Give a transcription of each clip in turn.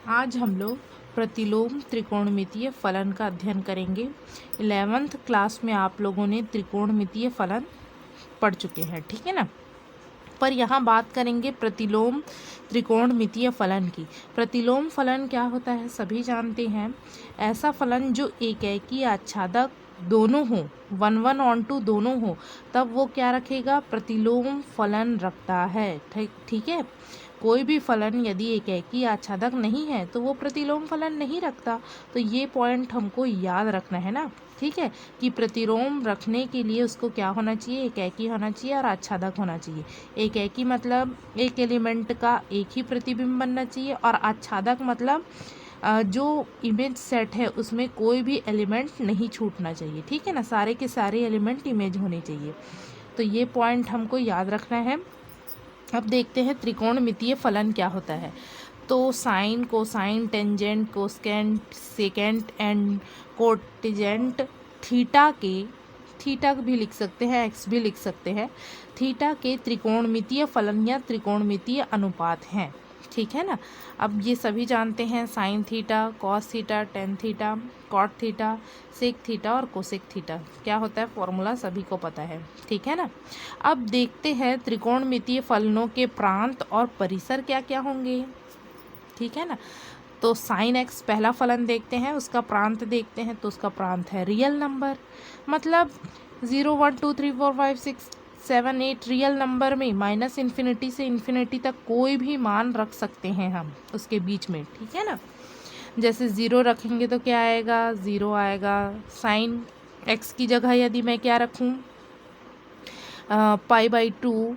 आज हम लोग प्रतिलोम त्रिकोणमितीय फलन का अध्ययन करेंगे। 11th क्लास में आप लोगों ने त्रिकोणमितीय फलन पढ़ चुके हैं, ठीक है ना। पर यहाँ बात करेंगे प्रतिलोम त्रिकोणमितीय फलन की। प्रतिलोम फलन क्या होता है सभी जानते हैं। ऐसा फलन जो एकेकी आच्छादक दोनों हो, 1 ऑन टू दोनों हो, तब वो क्या रखेगा, प्रतिलोम फलन रखता है। ठीक है। कोई भी फलन यदि एकेकी आच्छादक नहीं है तो वो प्रतिलोम फलन नहीं रखता। तो ये पॉइंट हमको याद रखना है ना, ठीक है, कि प्रतिलोम रखने के लिए उसको क्या होना चाहिए, एकेकी होना चाहिए और आच्छादक होना चाहिए। एकेकी मतलब एक एलिमेंट का एक ही प्रतिबिंब बनना चाहिए, और आच्छादक मतलब जो इमेज सेट है उसमें कोई भी एलिमेंट नहीं छूटना चाहिए, ठीक है ना, सारे के सारे एलिमेंट इमेज होने चाहिए। तो ये पॉइंट हमको याद रखना है। अब देखते हैं त्रिकोणमितीय फलन क्या होता है। तो sine, cosine, tangent, cosecant, secant and cotangent theta भी लिख सकते हैं, एक्स भी लिख सकते हैं, थीटा के त्रिकोणमितीय फलन या त्रिकोणमितीय अनुपात हैं, ठीक है ना। अब ये सभी जानते हैं, sine theta, cos theta, tan theta, cot theta, sec theta और कोसेक थीटा क्या होता है, फॉर्मूला सभी को पता है, ठीक है ना। अब देखते हैं त्रिकोणमितीय फलनों के प्रांत और परिसर क्या क्या होंगे, ठीक है ना। तो साइन एक्स पहला फलन देखते हैं, उसका प्रांत देखते हैं। तो उसका प्रांत है रियल नंबर, मतलब 0 1 2 3 4 5 6 7 8 रियल नंबर में माइनस इन्फिनिटी से इन्फिनिटी तक कोई भी मान रख सकते हैं हम उसके बीच में, ठीक है ना। जैसे 0 रखेंगे तो क्या आएगा, 0 आएगा। साइन एक्स की जगह यदि मैं क्या रखूँ, π/2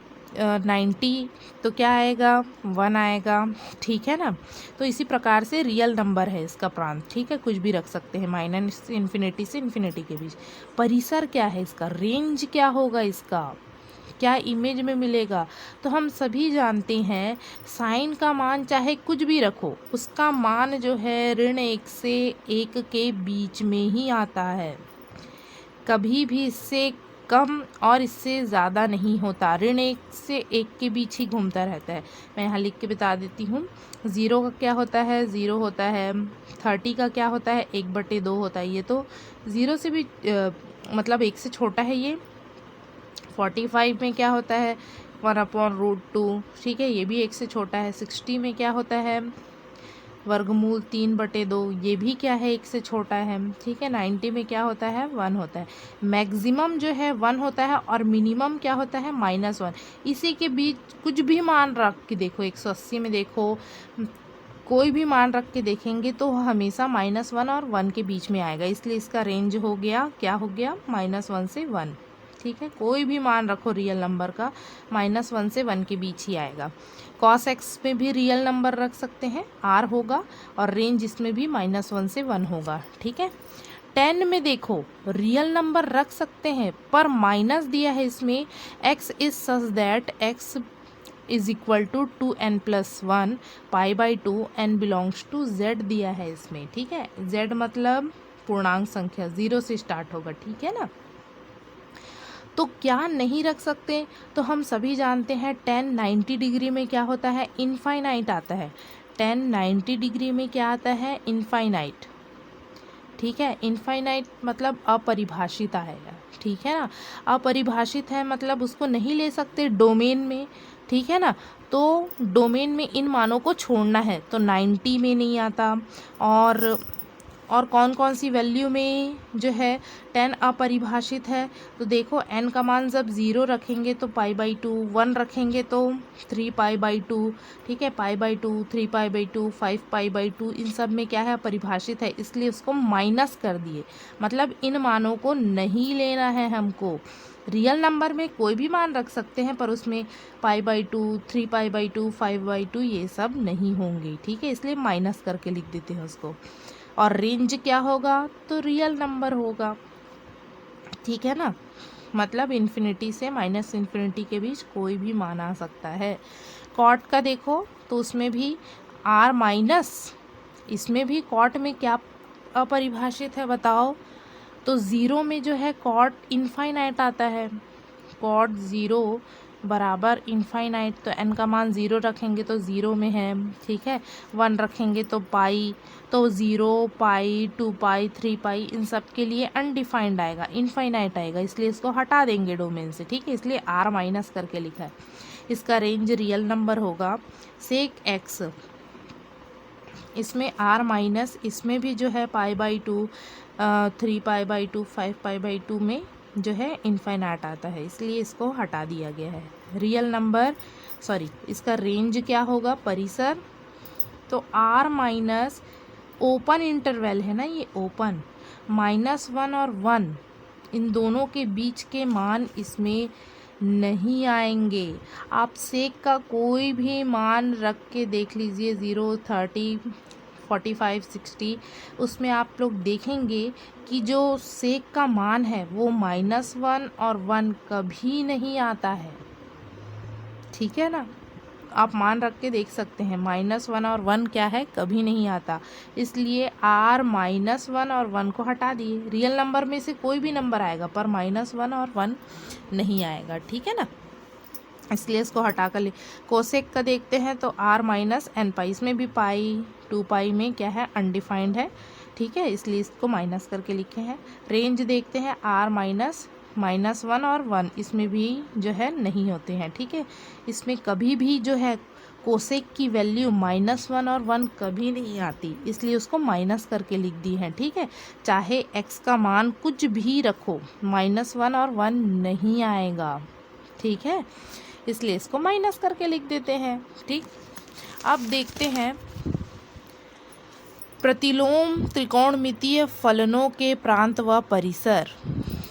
90, तो क्या आएगा, 1 आएगा, ठीक है ना। तो इसी प्रकार से रियल नंबर है इसका प्रांत, ठीक है, कुछ भी रख सकते हैं माइनस इन्फिनिटी से इन्फिनिटी के बीच। परिसर क्या है इसका, रेंज क्या होगा इसका, क्या इमेज में मिलेगा। तो हम सभी जानते हैं साइन का मान चाहे कुछ भी रखो, उसका मान जो है ऋण 1 से 1 के बीच में ही आता है, कभी भी इससे कम और इससे ज़्यादा नहीं होता। ऋण 1 से 1 के बीच ही घूमता रहता है। मैं यहाँ लिख के बता देती हूँ। 0 का क्या होता है, 0 होता है। 30 का क्या होता है, 1/2 होता है। ये तो 0 से भी मतलब 1 से छोटा है ये। 45 में क्या होता है, 1/√2, ठीक है, ये भी 1 से छोटा है। 60 में क्या होता है, वर्गमूल 3/2, ये भी क्या है, 1 से छोटा है, ठीक है। 90 में क्या होता है, 1 होता है। मैक्सिमम जो है 1 होता है और मिनिमम क्या होता है, -1। इसी के बीच कुछ भी मान रख के देखो, 180 में देखो, कोई भी मान रख के देखेंगे तो हमेशा -1 और 1 के बीच में आएगा, इसलिए इसका रेंज हो गया, क्या हो गया, -1 से 1, ठीक है। कोई भी मान रखो रियल नंबर का, -1 से 1 के बीच ही आएगा। कॉस एक्स में भी रियल नंबर रख सकते हैं, r होगा, और रेंज इसमें भी -1 से 1 होगा, ठीक है। 10 में देखो रियल नंबर रख सकते हैं, पर माइनस दिया है इसमें, x is such that x is equal to 2n+1 π/2 n belongs to z दिया है इसमें, ठीक है। z मतलब पूर्णांक संख्या, 0 से स्टार्ट होगा, ठीक है ना। तो क्या नहीं रख सकते, तो हम सभी जानते हैं 10 90 डिग्री में क्या होता है, इनफाइनाइट आता है। 10 90 डिग्री में क्या आता है, इनफाइनाइट, ठीक है। इनफाइनाइट मतलब अपरिभाषित आएगा, ठीक है ना। अपरिभाषित है मतलब उसको नहीं ले सकते डोमेन में, ठीक है ना। तो डोमेन में इन मानों को छोड़ना है, तो 90 में नहीं आता। और कौन कौन सी वैल्यू में जो है 10 अपरिभाषित है, तो देखो n का मान जब 0 रखेंगे तो π/2, 1 रखेंगे तो 3π/2, ठीक है, π/2, 3π/2, 5π/2, इन सब में क्या है, अपरिभाषित है, इसलिए उसको माइनस कर दिए, मतलब इन मानों को नहीं लेना है हमको। रियल नंबर में कोई भी मान रख सकते हैं, पर उसमें π/2, 3π/2, 5/2 ये सब नहीं होंगे, ठीक है, इसलिए माइनस करके लिख देते हैं उसको। और रेंज क्या होगा, तो रियल नंबर होगा, ठीक है ना, मतलब इन्फिनिटी से माइनस इन्फिनिटी के बीच कोई भी मान आ सकता है। कॉट का देखो तो उसमें भी r माइनस, इसमें भी कॉट में क्या अपरिभाषित है बताओ, तो 0 में जो है कॉट इनफाइनाइट आता है, कॉट 0 बराबर इनफाइनाइट, तो n का मान 0 रखेंगे तो 0 में है, ठीक है। 1 रखेंगे तो पाई, तो 0, पाई, 2 पाई, 3 पाई, इन सब के लिए अनडिफाइंड आएगा, इनफाइनाइट आएगा, इसलिए इसको हटा देंगे डोमेन से, ठीक है। इसलिए r माइनस करके लिखा है। इसका रेंज रियल नंबर होगा सेक x, इसमें r माइनस, इसमें भी जो है π/2, 3π/2, 5π/2 में जो है इनफाइनाइट आता है, इसलिए इसको हटा दिया गया है। रियल नंबर इसका रेंज क्या होगा, परिसर, तो r माइनस ओपन इंटरवल है ना, ये ओपन, -1 और 1 इन दोनों के बीच के मान इसमें नहीं आएंगे। आप सेक का कोई भी मान रख के देख लीजिए, 0, 30, 45, 60, उसमें आप लोग देखेंगे कि जो सेक का मान है वो -1 और 1 कभी नहीं आता है, ठीक है ना। आप मान रख के देख सकते हैं, -1 और 1 क्या है, कभी नहीं आता, इसलिए r -1 और 1 को हटा दिए। रियल नंबर में से कोई भी नंबर आएगा पर -1 और 1 नहीं आएगा, ठीक है ना, इसलिए इसको हटा कर ले। कोसेक का देखते हैं तो r माइनस n पाई, इसमें भी पाई 2 पाई में क्या है, अनडिफाइंड है, ठीक है, इसलिए इसको माइनस करके लिखे हैं। रेंज देखते हैं r -1 और 1, इसमें भी जो है नहीं होते हैं, ठीक है। इसमें कभी भी जो है कोसेक की वैल्यू -1 और 1 कभी नहीं आती, इसलिए उसको माइनस करके लिख दी है, ठीक है। चाहे x का मान कुछ भी रखो, -1 और 1 नहीं आएगा, ठीक है, इसलिए इसको माइनस करके लिख देते हैं, ठीक। अब देखते हैं प्रतिलोम त्रिकोणमितीय फलनों के प्रांत व परिसर,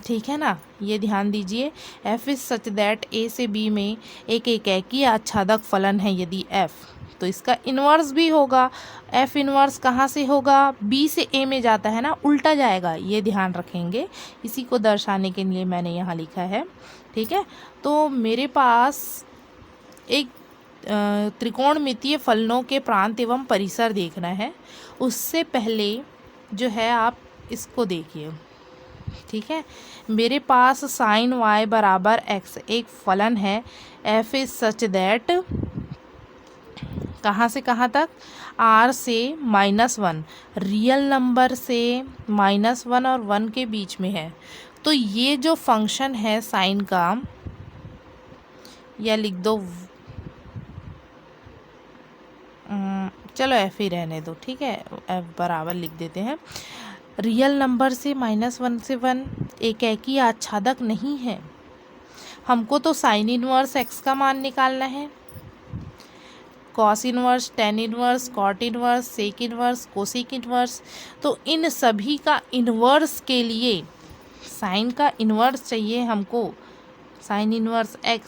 ठीक है ना। ये ध्यान दीजिए, f is such that a से b में एक एकैकी आच्छादक फलन है यदि f, तो इसका इन्वर्स भी होगा। f इन्वर्स कहाँ से होगा, b से a में जाता है ना, उल्टा जाएगा, ये ध्यान रखेंगे, इसी को दर्शाने के लिए मैंने यहाँ लिखा है, ठीक है। तो मेरे पास एक त्रिकोणमितीय फलनों के प्रांत एवं परिसर देखना है, उससे पहले जो है आप इसको देखिए, ठीक है। मेरे पास sin y बराबर x एक फलन है, f इज सच दैट, कहाँ से कहाँ तक, r से -1, रियल नंबर से -1 और 1 के बीच में है। तो ये जो फंक्शन है साइन का, या लिख दो, चलो f ही रहने दो, ठीक है, f बराबर लिख देते हैं। रियल नंबर से -1 से 1 एकैकी आच्छादक नहीं है, हमको तो साइन इनवर्स x का मान निकालना है, cos inverse, tan inverse, cot inverse, sec inverse, cosec inverse, तो इन सभी का इनवर्स के लिए साइन का इनवर्स चाहिए हमको, साइन इनवर्स x,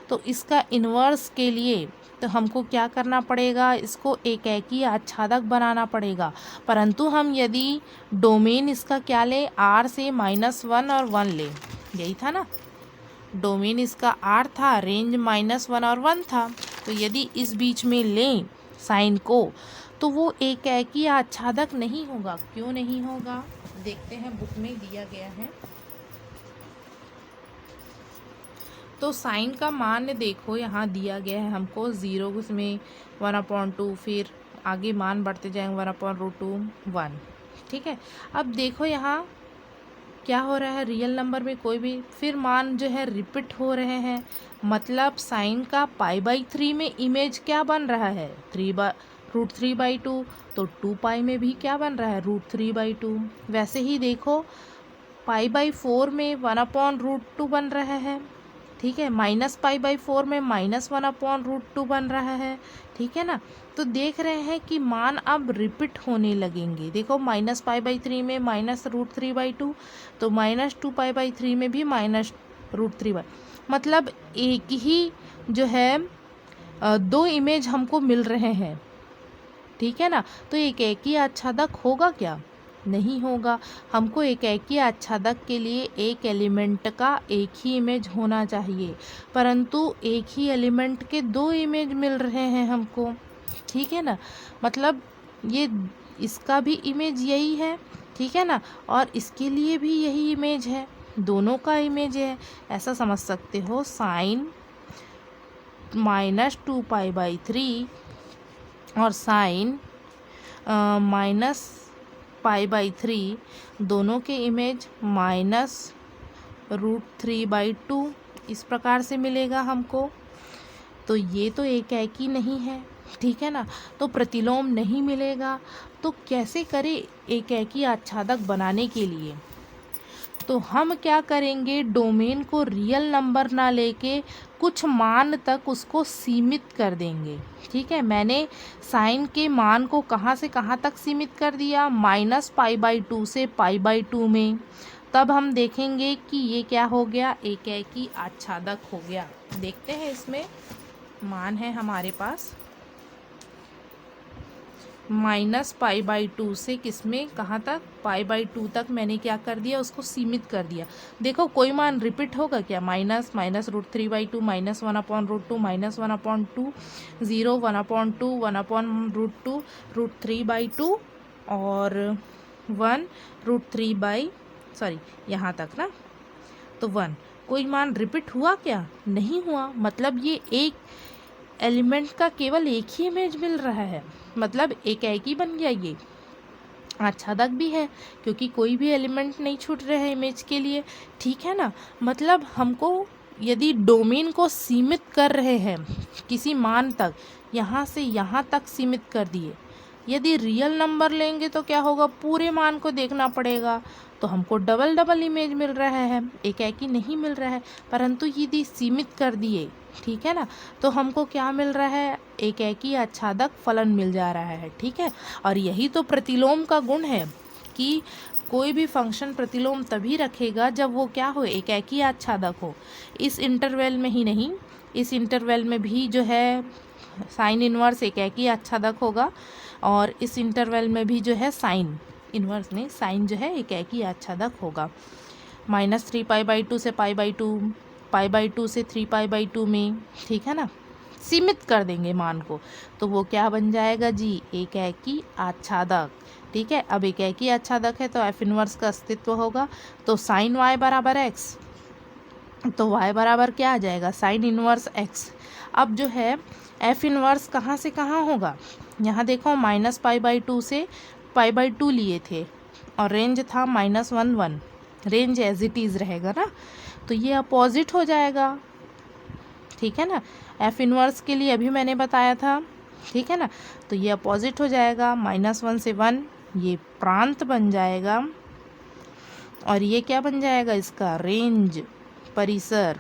तो इसका इनवर्स के लिए तो हमको क्या करना पड़ेगा, इसको एकैकी आच्छादक बनाना पड़ेगा। परंतु हम यदि डोमेन इसका क्या लें, r से -1 और 1 लें, यही था ना, डोमेन इसका r था, रेंज -1 और 1 था, तो यदि इस बीच में लें साइन को, तो वो एकैकी आच्छादक नहीं होगा। क्यों नहीं होगा, देखते हैं, बुक में दिया गया है। तो साइन का मान देखो यहाँ दिया गया है हमको 0, उसमें 1/2, फिर आगे मान बढ़ते जाएंगे 1/√2, 1, ठीक है। अब देखो यहाँ क्या हो रहा है, रियल नंबर में कोई भी फिर मान जो है रिपीट हो रहे हैं, मतलब साइन का π/3 में इमेज क्या बन रहा है, √3/2, तो 2 पाई में भी क्या बन रहा है, √3/2। वैसे ही देखो π/4 में 1/√2 बन रहा है, ठीक है, -π/4 में -1/√2 बन रहा है, ठीक है ना। तो देख रहे हैं कि मान अब रिपीट होने लगेंगे। देखो -π/3 में -√3/2, तो -2π/3 में भी -√3/, मतलब एक ही जो है 2 इमेज हमको मिल रहे हैं, ठीक है ना। तो एक ही आच्छादक होगा क्या, नहीं होगा। हमको एकैकी आच्छादक के लिए एक एलिमेंट का एक ही इमेज होना चाहिए, परंतु एक ही एलिमेंट के 2 इमेज मिल रहे हैं हमको, ठीक है ना। मतलब ये इसका भी इमेज यही है, ठीक है ना, और इसके लिए भी यही इमेज है, दोनों का इमेज है, ऐसा समझ सकते हो। साइन -2π/3 और साइन -π/3, दोनों के इमेज -√3/2 इस प्रकार से मिलेगा हमको। तो ये तो एकाएकी नहीं है, ठीक है ना, तो प्रतिलोम नहीं मिलेगा। तो कैसे करें एकाएकी आच्छादक बनाने के लिए? तो हम क्या करेंगे, डोमेन को रियल नंबर ना लेके कुछ मान तक उसको सीमित कर देंगे। ठीक है, मैंने साइन के मान को कहाँ से कहाँ तक सीमित कर दिया, -π/2 से π/2 में। तब हम देखेंगे कि ये क्या हो गया, एकाएकी आच्छादक हो गया। देखते हैं, इसमें मान है हमारे पास -π/2 से किसमें कहाँ तक, π/2 तक मैंने क्या कर दिया, उसको सीमित कर दिया। देखो कोई मान रिपीट होगा क्या, -√3/2, -1/2, -1/2, 0, 1/2, 1/√2, √3/2 और 1 यहाँ तक ना, तो 1। कोई मान रिपीट हुआ क्या, नहीं हुआ। मतलब ये एक एलिमेंट का केवल एक ही इमेज मिल रहा है, मतलब एकाएकी बन गया। ये आच्छादक भी है क्योंकि कोई भी एलिमेंट नहीं छूट रहे हैं इमेज के लिए, ठीक है ना। मतलब हमको यदि डोमेन को सीमित कर रहे हैं किसी मान तक, यहाँ से यहाँ तक सीमित कर दिए, यदि रियल नंबर लेंगे तो क्या होगा, पूरे मान को देखना पड़ेगा, तो हमको डबल इमेज मिल रहा है, एकाएकी नहीं मिल रहा है। परंतु यदि सीमित कर दिए, ठीक है ना, तो हमको क्या मिल रहा है, एकाएकी आच्छादक फलन मिल जा रहा है, ठीक है। और यही तो प्रतिलोम का गुण है कि कोई भी फंक्शन प्रतिलोम तभी रखेगा जब वो क्या हो, एकाएकी आच्छादक हो। इस इंटरवल में ही नहीं, इस इंटरवल में भी जो है साइन इनवर्स एकाएकी आच्छादक होगा, और इस इंटरवल में भी जो है साइन इनवर्स नहीं, साइन जो है एकाएकी आच्छादक होगा। -3π/2 से π/2, π/2 से 3π/2 में, ठीक है ना, सीमित कर देंगे मान को, तो वो क्या बन जाएगा जी, एकाएकी आच्छादक। ठीक है, अब एकाएकी आच्छादक है तो एफ इनवर्स का अस्तित्व होगा। तो साइन y बराबर x, तो y बराबर क्या आ जाएगा, साइन इनवर्स x। अब जो है एफ इनवर्स कहाँ से कहाँ होगा, यहाँ देखो -π/2 से π/2 लिए थे और रेंज था -1 1, रेंज एज इट इज़ रहेगा ना, तो ये अपोजिट हो जाएगा, ठीक है ना। एफ इनवर्स के लिए अभी मैंने बताया था, ठीक है ना, तो ये अपोजिट हो जाएगा, -1 से 1, ये प्रांत बन जाएगा, और ये क्या बन जाएगा, इसका रेंज, परिसर,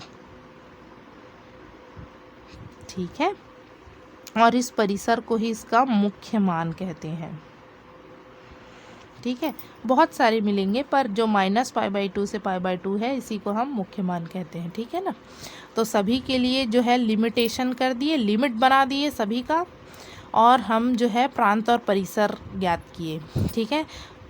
ठीक है। और इस परिसर को ही इसका मुख्य मान कहते हैं, ठीक है। बहुत सारे मिलेंगे पर जो -π/2 से π/2 है इसी को हम मुख्य मान कहते हैं, ठीक है ना। तो सभी के लिए जो है लिमिटेशन कर दिए, लिमिट बना दिए सभी का, और हम जो है प्रांत और परिसर ज्ञात किए, ठीक है।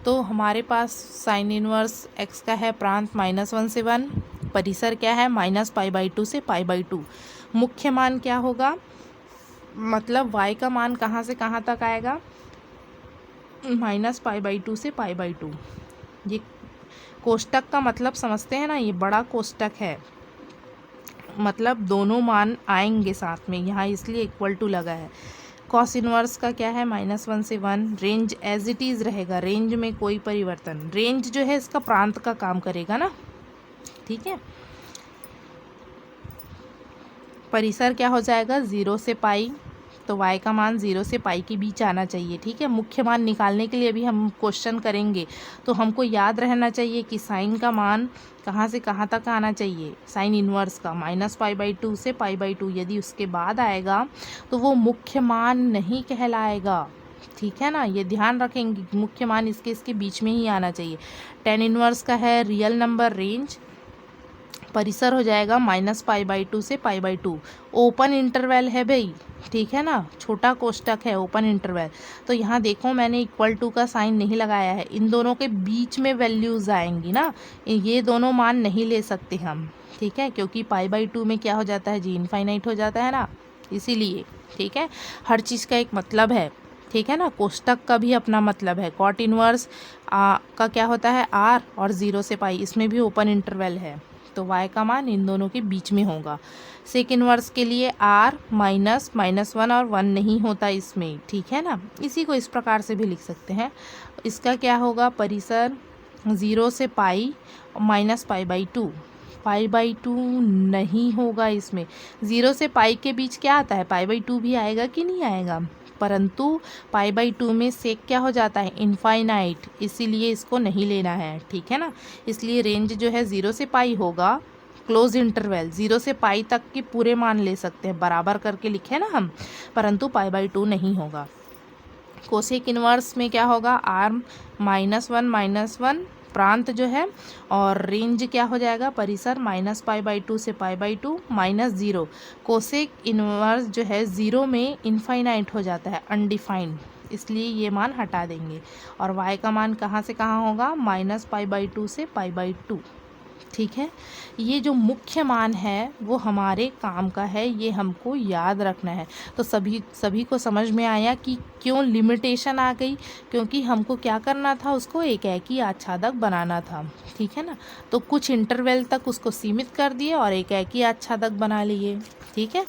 तो हमारे पास साइन इनवर्स x का है प्रांत -1 से 1, परिसर क्या है -π/2 से π/2। मुख्य मान क्या होगा, मतलब y का मान कहाँ से कहाँ तक आएगा, -π/2 से π/2। ये कोष्टक का मतलब समझते हैं ना, ये बड़ा कोष्टक है, मतलब दोनों मान आएंगे साथ में, यहाँ इसलिए इक्वल टू लगा है। कॉस इनवर्स का क्या है, -1 से 1, रेंज एज इट इज़ रहेगा, रेंज में कोई परिवर्तन, रेंज जो है इसका प्रांत का काम करेगा ना, ठीक है। परिसर क्या हो जाएगा, 0 से π, तो y का मान 0 से π के बीच आना चाहिए, ठीक है। मुख्य मान निकालने के लिए भी हम क्वेश्चन करेंगे, तो हमको याद रहना चाहिए कि साइन का मान कहाँ से कहाँ तक आना चाहिए, साइन इनवर्स का -π/2 से π/2, यदि उसके बाद आएगा तो वो मुख्य मान नहीं कहलाएगा, ठीक है ना। ये ध्यान रखेंगे, मुख्य मान इसके बीच में ही आना चाहिए। tan इनवर्स का है रियल नंबर रेंज, परिसर हो जाएगा -π/2 से π/2, ओपन इंटरवल है भाई, ठीक है ना, छोटा कोष्टक है, ओपन इंटरवल। तो यहाँ देखो मैंने इक्वल टू का साइन नहीं लगाया है, इन दोनों के बीच में वैल्यूज़ आएंगी ना, ये दोनों मान नहीं ले सकते हम, ठीक है, क्योंकि π/2 में क्या हो जाता है जी, इनफाइनाइट हो जाता है ना, इसीलिए, ठीक है। हर चीज़ का एक मतलब है, ठीक है ना, कोष्टक का भी अपना मतलब है। कॉट इनवर्स का क्या होता है, r, और 0 से π, इसमें भी ओपन इंटरवल है, तो y का मान इन दोनों के बीच में होगा। सेक इनवर्स के लिए r -(-1) और 1 नहीं होता इसमें, ठीक है ना। इसी को इस प्रकार से भी लिख सकते हैं। इसका क्या होगा, परिसर 0 से पाई -π/2, π/2 नहीं होगा इसमें। 0 से पाई के बीच क्या आता है, π/2 भी आएगा कि नहीं आएगा, परंतु π/2 में सेक क्या हो जाता है, इनफाइनाइट, इसीलिए इसको नहीं लेना है, ठीक है ना। इसलिए रेंज जो है 0 से पाई होगा, क्लोज इंटरवल 0 से पाई तक के पूरे मान ले सकते हैं, बराबर करके लिखे ना हम, परंतु π/2 नहीं होगा। कोसेक इनवर्स में क्या होगा, r -1 प्रांत जो है, और रेंज क्या हो जाएगा, परिसर -π/2 से π/2 -0। कोसेक इनवर्स जो है 0 में इनफाइनाइट हो जाता है, अनडिफाइंड, इसलिए ये मान हटा देंगे। और y का मान कहाँ से कहाँ होगा, -π/2 से π/2, ठीक है। ये जो मुख्य मान है वो हमारे काम का है, ये हमको याद रखना है। तो सभी को समझ में आया कि क्यों लिमिटेशन आ गई, क्योंकि हमको क्या करना था, उसको एक आच्छादक बनाना था, ठीक है ना। तो कुछ इंटरवल तक उसको सीमित कर दिए और एक आच्छादक बना लिए, ठीक है।